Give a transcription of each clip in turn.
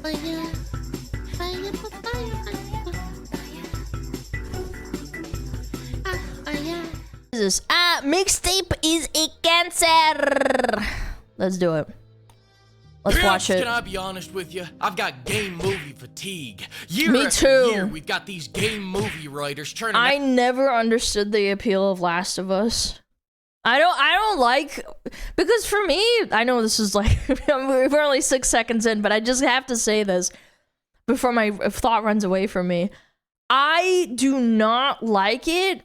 This mixtape is a cancer. Let's do it. Let's watch it. Can I be honest with you? I've got game movie fatigue. Year Me after too. year, we've got these game movie writers turning. I never understood the appeal of Last of Us. I don't like, because for me, I know this is like, we're only 6 seconds in, but I just have to say this before my thought runs away from me. I do not like it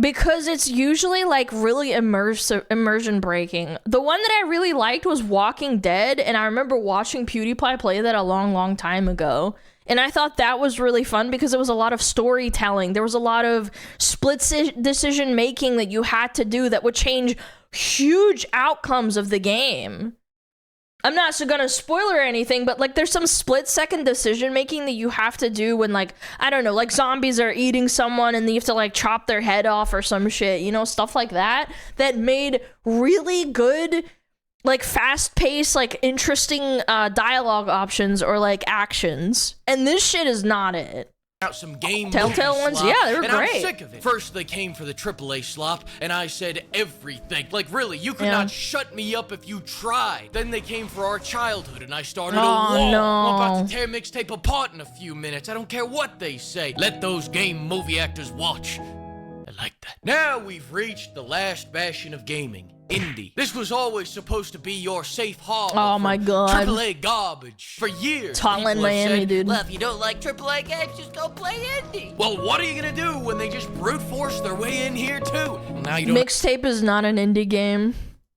because it's usually like really immersion breaking. The one that I really liked was Walking Dead, and I remember watching PewDiePie play that a long time ago. And I thought that was really fun because it was a lot of storytelling. There was a lot of split decision making that you had to do that would change huge outcomes of the game. I'm not gonna spoiler anything, but like there's some split-second decision making that you have to do when, like, I don't know, like zombies are eating someone and you have to like chop their head off or some shit, you know, stuff like that, that made really good, like fast-paced, like interesting dialogue options or like actions. And this shit is not it. Out some game Telltale ones, yeah, they were and great. I'm sick of it. First they came for the AAA slop, and I said everything. Like really, you could not shut me up if you tried. Then they came for our childhood, and I started a war. No. I'm about to tear Mixtape apart in a few minutes. I don't care what they say. Let those game movie actors watch. I like that. Now we've reached the last bastion of gaming. Indie. This was always supposed to be your safe harbor. Oh my god. AAA garbage. For years, Hotline people have Miami, said, dude. well, if you don't like AAA games, just go play indie. Well, what are you gonna do when they just brute force their way in here too? Well, now you don't Mixtape is not an indie game.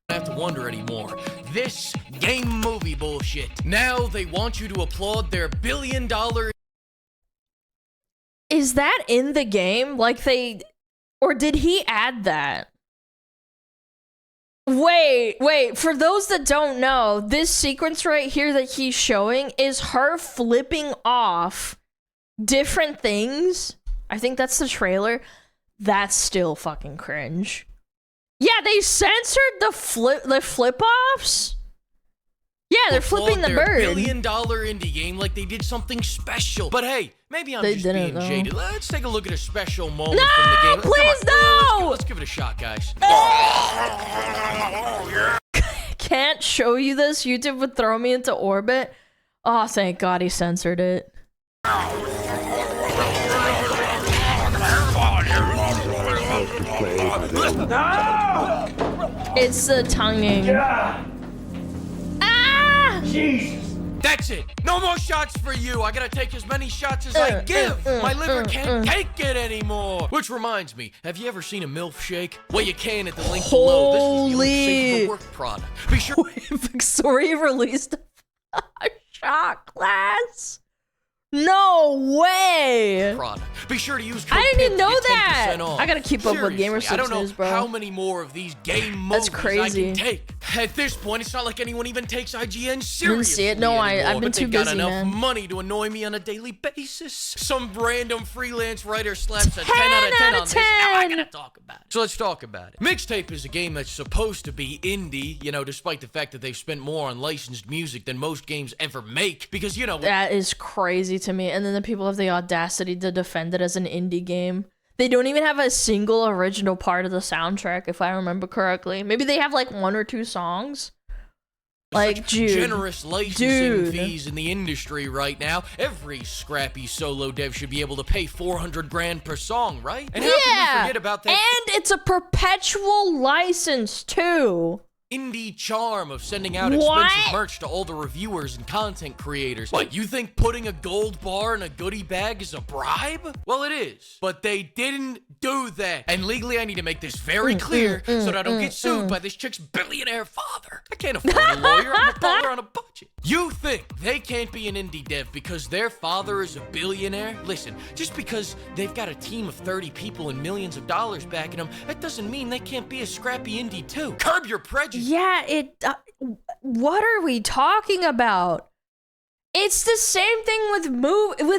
have to wonder anymore. This game movie bullshit. Now they want you to applaud their $1 billion. Is that in the game? Like they, or did he add that? Wait, for those that don't know, this sequence right here that he's showing is her flipping off different things. I think that's the trailer. That's still fucking cringe. Yeah, they censored the flip-offs? Yeah, they're flipping the bird. $1 billion indie game like they did something special. But hey, maybe I'm They just didn't, being though. jaded. Let's take a look at a special moment No, from the game. please, Come on, no! Let's give it a shot, guys. Can't show you this. YouTube would throw me into orbit. Oh, thank God he censored it. It's the tonguing. Ah! Jesus. That's it. No more shots for you. I gotta take as many shots as I give. My liver can't take it anymore. Which reminds me, have you ever seen a MILF shake? Well, you can at the link below. This is the only safe for work product. Be sure. Victoria released a shot class. No way. Product. Be sure to use code I didn't even PIP to know get that. 10% off. I gotta keep up with Gamer Seriously, I don't know News, bro. how many more of these game movies crazy. I can take. At this point, it's not like anyone even takes IGN seriously. Didn't see it. No, anymore, I've been but too they've got busy, enough man. money to annoy me on a daily basis. Some random freelance writer slaps a 10 out of 10 on this. Now I gotta talk about it. So let's talk about it. Mixtape is a game that's supposed to be indie, you know, despite the fact that they've spent more on licensed music than most games ever make. Because, you know, That is crazy to me. And then the people have the audacity to defend it as an indie game. They don't even have a single original part of the soundtrack, if I remember correctly. Maybe they have like 1 or 2 songs. Like, dude. Generous licensing fees in the industry right now. Every scrappy solo dev should be able to pay 400 grand per song, right? And how can we forget about that? And it's a perpetual license too. Indie charm of sending out expensive merch to all the reviewers and content creators. What, you think putting a gold bar in a goodie bag is a bribe? Well, it is. But they didn't do that. And legally, I need to make this very clear so that I don't get sued by this chick's billionaire father. I can't afford a lawyer. I'm a baller on a budget. You think they can't be an indie dev because their father is a billionaire? Listen, just because they've got a team of 30 people and millions of dollars backing them, that doesn't mean they can't be a scrappy indie too. Curb your prejudice. Yeah, what are we talking about? It's the same thing with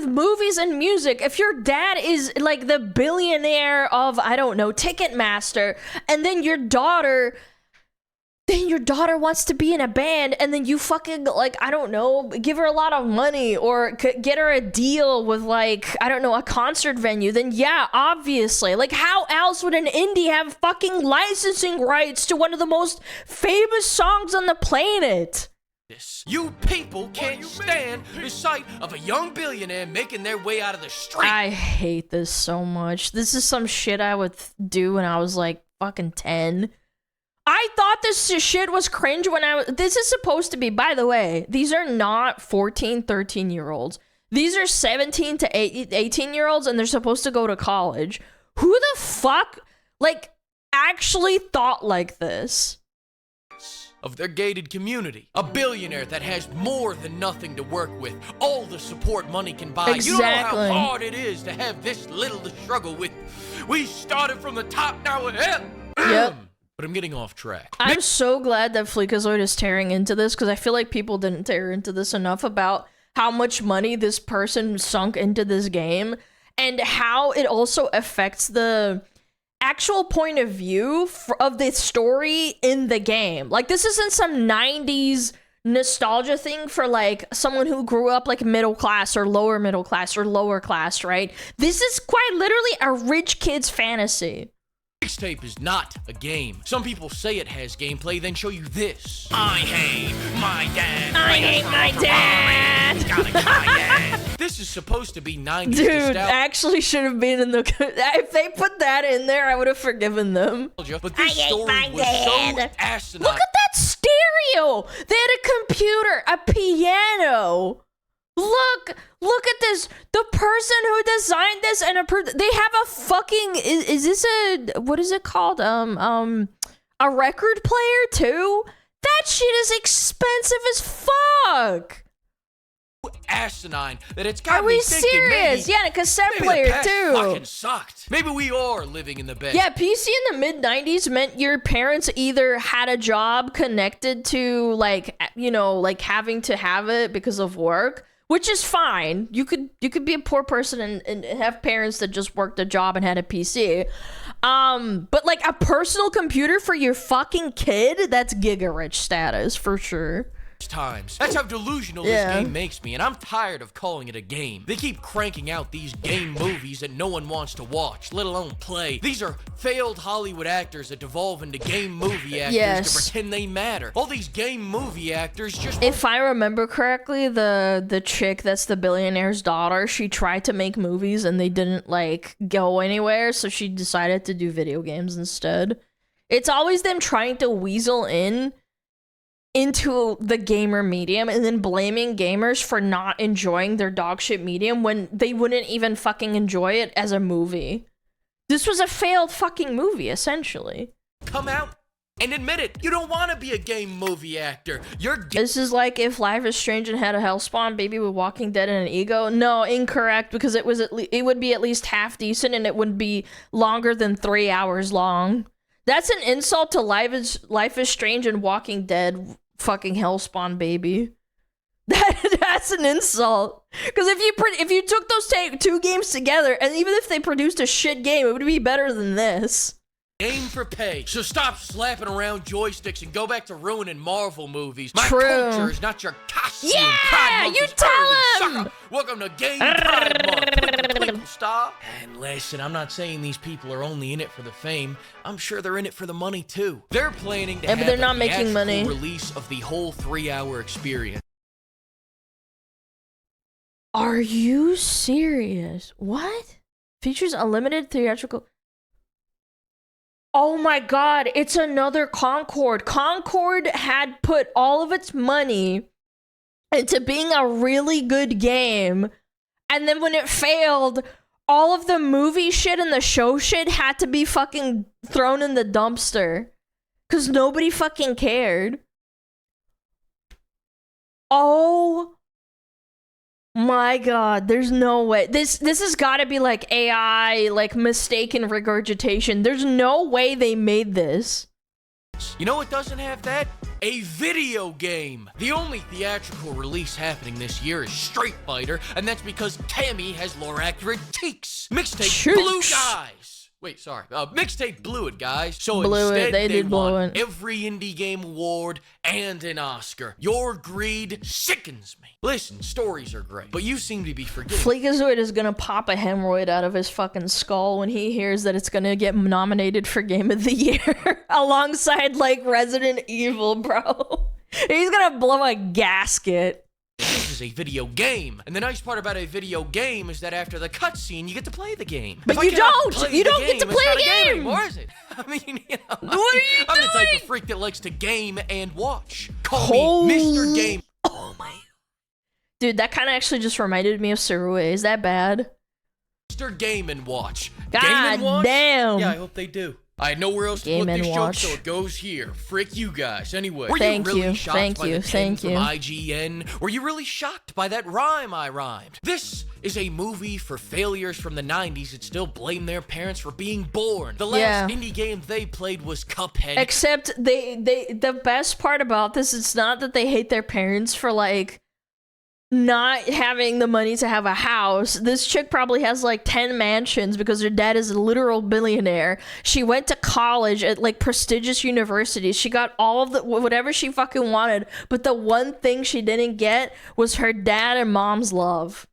movies and music. If your dad is like the billionaire of, I don't know, Ticketmaster, and then your daughter then your daughter wants to be in a band, and then you fucking, like, I don't know, give her a lot of money or get her a deal with, like, I don't know, a concert venue, then yeah, obviously. Like, how else would an indie have fucking licensing rights to one of the most famous songs on the planet? You people can't stand the sight of a young billionaire making their way out of the street. I hate this so much. This is some shit I would do when I was, like, fucking 10. I thought this shit was cringe when this is supposed to be, by the way, these are not 14, 13-year-olds. These are 17 to 18-year-olds, and they're supposed to go to college. Who the fuck, like, actually thought like this? Of their gated community. A billionaire that has more than nothing to work with. All the support money can buy. Exactly. You know how hard it is to have this little to struggle with. We started from the top, now we're here. Yep. But I'm getting off track. I'm so glad that Fleekazoid is tearing into this, because I feel like people didn't tear into this enough about how much money this person sunk into this game, and how it also affects the actual point of view of the story in the game. Like, this isn't some 90s nostalgia thing for, like, someone who grew up, like, middle class or lower middle class or lower class, right? This is quite literally a rich kid's fantasy. Mixtape is not a game. Some people say it has gameplay, then show you this. I hate my dad. I hate my dad. Gotta kill my dad. This is supposed to be 90s Dude, nostalgia. actually should have been in the... If they put that in there, I would have forgiven them. But this story was so asinine. Look at that stereo. They had a computer, a piano. Look at this. The person who designed this and they have a fucking, is this a, what is it called? A record player too? That shit is expensive as fuck. Asinine that it's got Are we me thinking serious? maybe, Yeah, a cassette maybe player the past too. fucking sucked. Maybe we are living in the best. Yeah, PC in the mid-90s meant your parents either had a job connected to, like, you know, like having to have it because of work, which is fine. You could be a poor person and have parents that just worked a job and had a PC. But like a personal computer for your fucking kid, that's giga rich status for sure. Times. That's how delusional this game makes me, and I'm tired of calling it a game. They keep cranking out these game movies that no one wants to watch, let alone play. These are failed Hollywood actors that devolve into game movie actors to pretend they matter. All these game movie actors just... If I remember correctly, the chick that's the billionaire's daughter, she tried to make movies and they didn't, like, go anywhere, so she decided to do video games instead. It's always them trying to weasel into the gamer medium and then blaming gamers for not enjoying their dogshit medium when they wouldn't even fucking enjoy it as a movie. This was a failed fucking movie, essentially. Come out and admit it. You don't want to be a game movie actor. This is like if Life is Strange and had a Hellspawn baby with Walking Dead and an ego. No, incorrect, because it would be at least half decent and it wouldn't be longer than 3 hours long. That's an insult to Life is Strange and Walking Dead fucking Hellspawn baby. That's an insult. Because if you took those two games together, and even if they produced a shit game, it would be better than this. Game for pay. So stop slapping around joysticks and go back to ruining Marvel movies. My True. culture is not your costume. Yeah, Pride Month you is tell early, him. sucker. Welcome to Game Pride Month. Put the twinkle star. And listen, I'm not saying these people are only in it for the fame. I'm sure they're in it for the money too. They're planning to have but they're not a making money. release of the whole 3-hour experience. Are you serious? What? Features unlimited theatrical... Oh my god, it's another Concord. Concord had put all of its money into being a really good game, and then when it failed, all of the movie shit and the show shit had to be fucking thrown in the dumpster. Because nobody fucking cared. Oh my god, there's no way. This has got to be like AI, like mistaken regurgitation. There's no way they made this. You know what doesn't have that? A video game. The only theatrical release happening this year is Street Fighter, and that's because Tammy has lore accurate cheeks. Mixtape Blue Guys. Wait, sorry. Mixtape blew it, guys. So Blew it. instead, They did blow won it. every indie game award and an Oscar. Your greed sickens me. Listen, stories are great, but you seem to be forgetting. Fleekazoid is gonna pop a hemorrhoid out of his fucking skull when he hears that it's gonna get nominated for Game of the Year alongside like Resident Evil, bro. He's gonna blow a gasket. This is a video game, and the nice part about a video game is that after the cutscene, you get to play the game. But If I you cannot don't! play You the don't get to game, play it's not a game! anymore, is it? I mean, you know, What are you I'm the type doing? of freak that likes to game and watch. Call me Mr. Game. Oh my. Dude, that kind of actually just reminded me of Surui. Is that bad? Mr. Game and Watch. God Game and Watch? damn. Yeah, I hope they do. I had nowhere else to Game put and this joke, Watch. so it goes here. Frick you guys. Anyway, were Thank you really you, shocked thank by you, the 10 thank from you. IGN? Were you really shocked by that rhyme I rhymed? This is a movie for failures from the 90s that still blame their parents for being born. The last Yeah. indie game they played was Cuphead. Except the best part about this, it's not that they hate their parents for like not having the money to have a house. This chick probably has like 10 mansions because her dad is a literal billionaire. She went to college at like prestigious universities. She got all of the whatever she fucking wanted, but the one thing she didn't get was her dad and mom's love.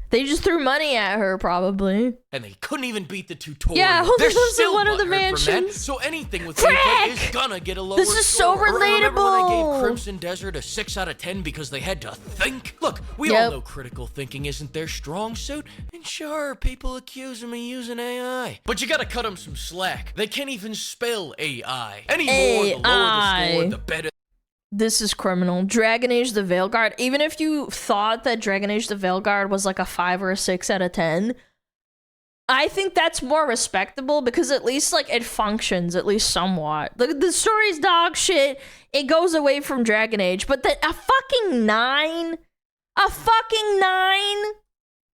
They just threw money at her, probably. And they couldn't even beat the tutorial. Yeah, who They're lives in still one of the butthurt for that, mansions? so anything with Frick! input is gonna get a lower This is so score. Remember when they gave relatable. Crimson Desert a 6 out of 10 because they had to think? Look, we all Yep. know critical thinking isn't their strong suit, and sure, people accuse them of using AI. But you gotta cut them some slack. They can't even spell AI. Any more, the lower the score, AI. the better. This is criminal. Dragon Age the Veilguard. Even if you thought that Dragon Age the Veilguard was like a 5 or a 6 out of 10, I think that's more respectable because at least like it functions at least somewhat. The story's dog shit. It goes away from Dragon Age, but a fucking 9,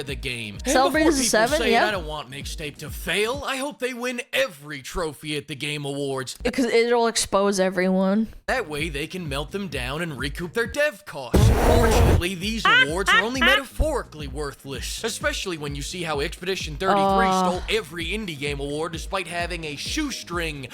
The game. Celebrate And as a before people 7, say, yeah. I don't want Mixtape to fail, I hope they win every trophy at the Game Awards. because it'll expose everyone. That way they can melt them down and recoup their dev costs. Fortunately, these awards are only metaphorically worthless, especially when you see how Expedition 33 stole every indie game award despite having a shoestring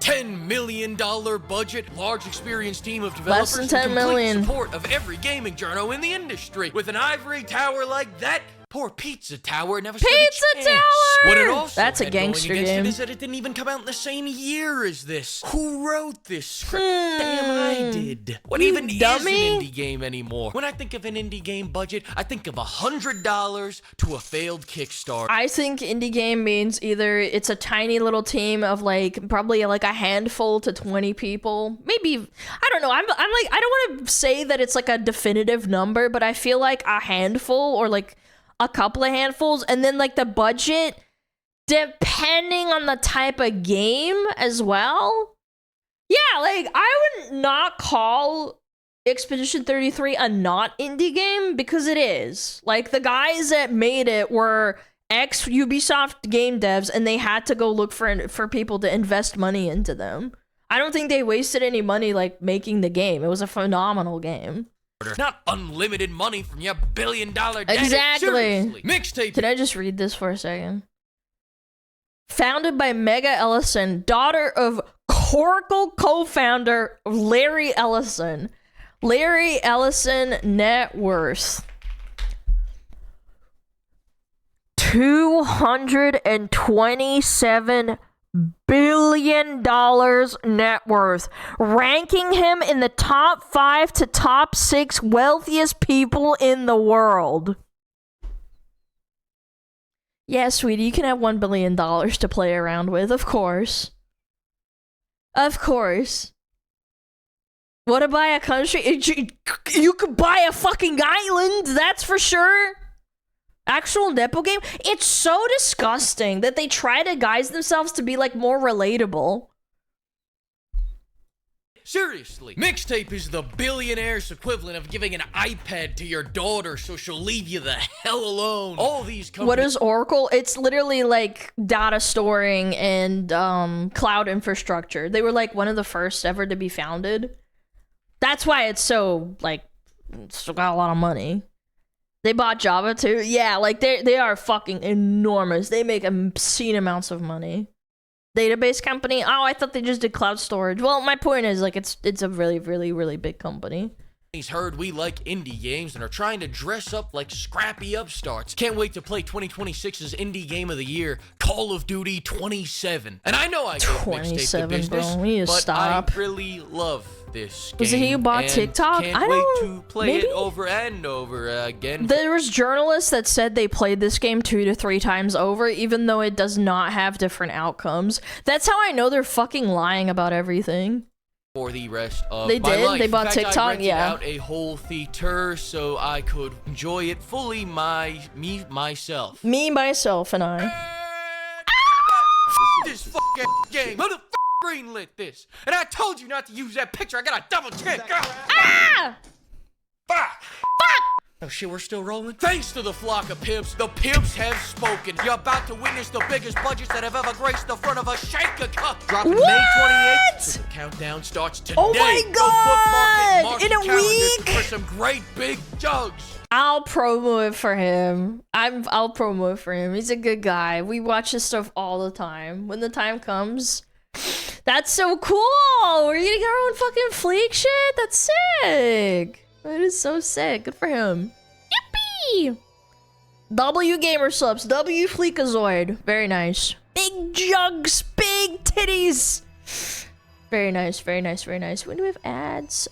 $10 million budget, large experienced team of developers, Less than and 10 complete million. support of every gaming journo in the industry. With an ivory tower like that, poor Pizza Tower never stood a Pizza chance. Tower! What it also That's a had going gangster against game. it is that it didn't even come out in the same year as this. Who wrote this script? Damn, I did. What You even dummy. is an indie game anymore? When I think of an indie game budget, I think of $100 to a failed Kickstarter. I think indie game means either it's a tiny little team of like probably like a handful to 20 people. Maybe I don't know. I'm like I don't want to say that it's like a definitive number, but I feel like a handful or like a couple of handfuls, and then like the budget depending on the type of game as well. Yeah, like I would not call Expedition 33 a not indie game because it is. Like the guys that made it were ex Ubisoft game devs and they had to go look for people to invest money into them. I don't think they wasted any money like making the game. It was a phenomenal game. Not unlimited money from your billion-dollar daddy. Exactly. Seriously. Mixtape. Can I just read this for a second? Founded by Mega Ellison, daughter of Coracle co-founder Larry Ellison. Larry Ellison net worth $227 billion net worth, ranking him in the top 5 to top 6 wealthiest people in the world. Yeah, sweetie, you can have $1 billion to play around with, of course. Of course. Want to buy a country? You could buy a fucking island, that's for sure. Actual Nepo game? It's so disgusting that they try to guise themselves to be like more relatable. Seriously, Mixtape is the billionaire's equivalent of giving an iPad to your daughter so she'll leave you the hell alone. All these companies. What is Oracle? It's literally like data storing and cloud infrastructure. They were like one of the first ever to be founded. That's why it's so like it's got a lot of money. They bought Java too. Yeah, like they are fucking enormous. They make obscene amounts of money. Database company? Oh, I thought they just did cloud storage. Well, my point is, like, it's a really, really, really big company. He's heard we like indie games and are trying to dress up like scrappy upstarts. Can't wait to play 2026's indie game of the year, Call of Duty 27. And I know I gave Mixtape the business, but stop. I really love this game. Was it he who bought TikTok? Can't wait to play it over and over again. There was journalists that said they played this game 2 to 3 times over, even though it does not have different outcomes. That's how I know they're fucking lying about everything. For the rest of my life. They bought in fact, TikTok. I rented Yeah. out a whole theater so I could enjoy it fully. Myself. Me, myself, and I. This fucking game. Who the greenlit this? And I told you not to use that picture. I gotta double check. Ah! Fuck! Oh shit, we're still rolling? Thanks to the flock of pimps, the pimps have spoken. You're about to witness the biggest budgets that have ever graced the front of a shaker cup. Dropping May 28th. So the countdown starts today. Oh my god! In a week! For some great big jugs. I'll promo it for him. I'll promo it for him. He's a good guy. We watch his stuff all the time. When the time comes. That's so cool! We're getting our own fucking Fleek shit? That's sick! That is so sick. Good for him. Yippee! W Gamer Subs. W Fleekazoid. Very nice. Big jugs. Big titties. Very nice. Very nice. Very nice. When do we have ads?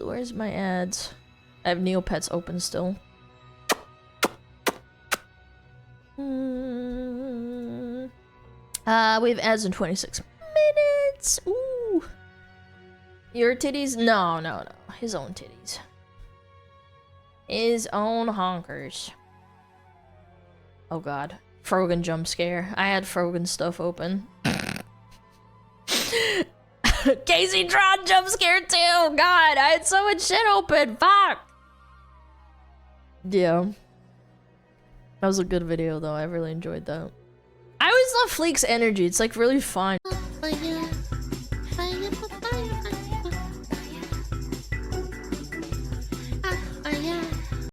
Where's my ads? I have Neopets open still. We have ads in 26 minutes. Ooh. Your titties? No. His own titties. His own honkers. Oh god. Frogan jump scare. I had Frogan stuff open. Casey Tron jump scare too! God, I had so much shit open! Fuck! Yeah. That was a good video though. I really enjoyed that. I always love Fleek's energy. It's like really fun.